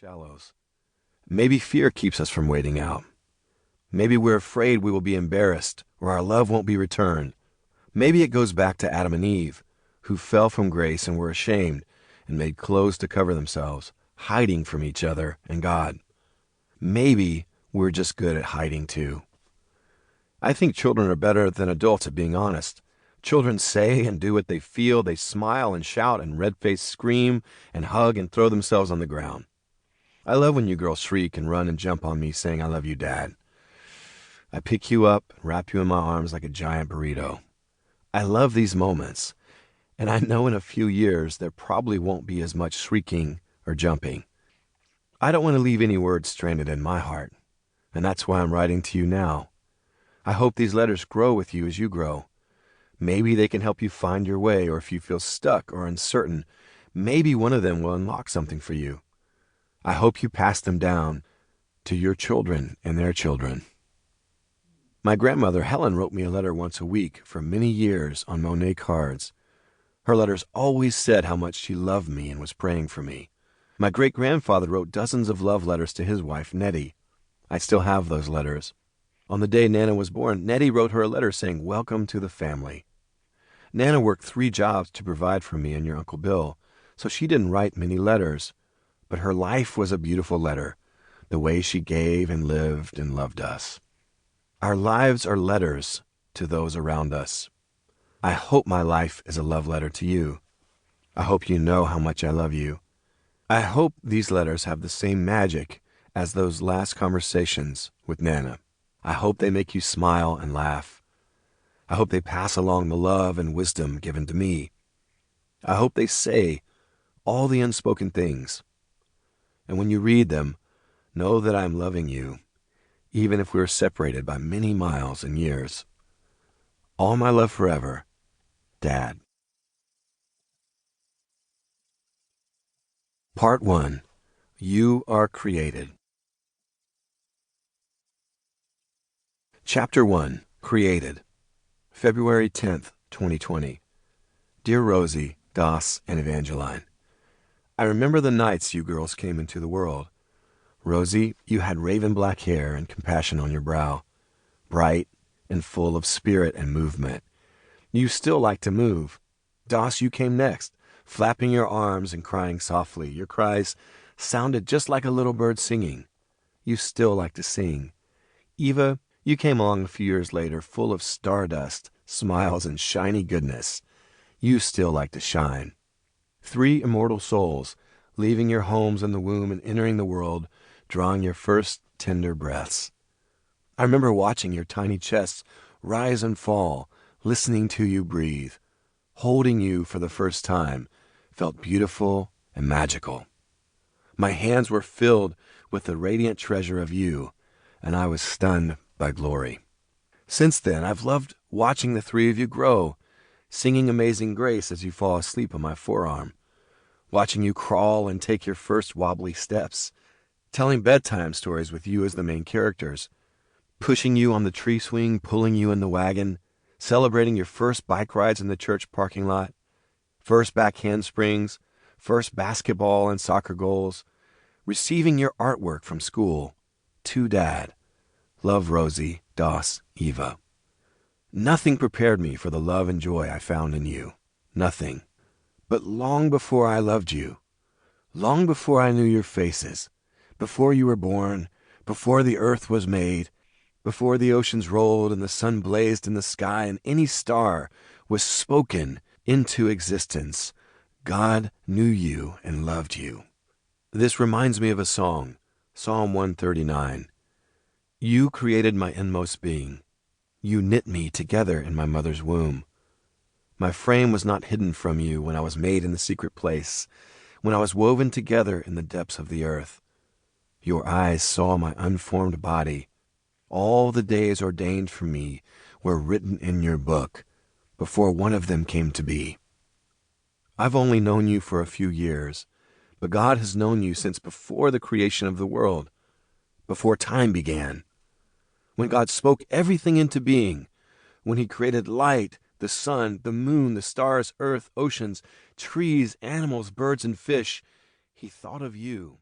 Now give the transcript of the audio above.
shallows. Maybe fear keeps us from wading out. Maybe we're afraid we will be embarrassed or our love won't be returned. Maybe it goes back to Adam and Eve, who fell from grace and were ashamed and made clothes to cover themselves, hiding from each other and God. Maybe we're just good at hiding too. I think children are better than adults at being honest. Children say and do what they feel. They smile and shout and red-faced scream and hug and throw themselves on the ground. I love when you girls shriek and run and jump on me saying, "I love you, Dad." I pick you up and wrap you in my arms like a giant burrito. I love these moments, and I know in a few years there probably won't be as much shrieking or jumping. I don't want to leave any words stranded in my heart, and that's why I'm writing to you now. I hope these letters grow with you as you grow. Maybe they can help you find your way, or if you feel stuck or uncertain, maybe one of them will unlock something for you. I hope you pass them down to your children and their children. My grandmother, Helen, wrote me a letter once a week for many years on Monet cards. Her letters always said how much she loved me and was praying for me. My great-grandfather wrote dozens of love letters to his wife, Nettie. I still have those letters. On the day Nana was born, Nettie wrote her a letter saying, "Welcome to the family." Nana worked 3 jobs to provide for me and your Uncle Bill, so she didn't write many letters. But her life was a beautiful letter, the way she gave and lived and loved us. Our lives are letters to those around us. I hope my life is a love letter to you. I hope you know how much I love you. I hope these letters have the same magic as those last conversations with Nana. I hope they make you smile and laugh. I hope they pass along the love and wisdom given to me. I hope they say all the unspoken things. And when you read them, know that I'm loving you, even if we're separated by many miles and years. All my love forever, Dad. Part 1. You are created. Chapter 1. Created. February 10th, 2020. Dear Rosie, Doss, and Evangeline, I remember the nights you girls came into the world. Rosie, you had raven black hair and compassion on your brow, bright and full of spirit and movement. You still like to move. Doss, you came next, flapping your arms and crying softly. Your cries sounded just like a little bird singing. You still like to sing. Eva, you came along a few years later, full of stardust, smiles, and shiny goodness. You still like to shine. 3 immortal souls, leaving your homes in the womb and entering the world, drawing your first tender breaths. I remember watching your tiny chests rise and fall, listening to you breathe. Holding you for the first time felt beautiful and magical. My hands were filled with the radiant treasure of you, and I was stunned by glory. Since then, I've loved watching the 3 of you grow, singing Amazing Grace as you fall asleep on my forearm, watching you crawl and take your first wobbly steps, telling bedtime stories with you as the main characters, pushing you on the tree swing, pulling you in the wagon, celebrating your first bike rides in the church parking lot, first back handsprings, first basketball and soccer goals, receiving your artwork from school. To Dad. Love, Rosie, Doss, Eva. Nothing prepared me for the love and joy I found in you. Nothing. But long before I loved you, long before I knew your faces, before you were born, before the earth was made, before the oceans rolled and the sun blazed in the sky and any star was spoken into existence, God knew you and loved you. This reminds me of a song, Psalm 139. You created my inmost being. You knit me together in my mother's womb. My frame was not hidden from you when I was made in the secret place, when I was woven together in the depths of the earth. Your eyes saw my unformed body. All the days ordained for me were written in your book before one of them came to be. I've only known you for a few years, but God has known you since before the creation of the world, before time began. When God spoke everything into being, when he created light, the sun, the moon, the stars, earth, oceans, trees, animals, birds, and fish, he thought of you.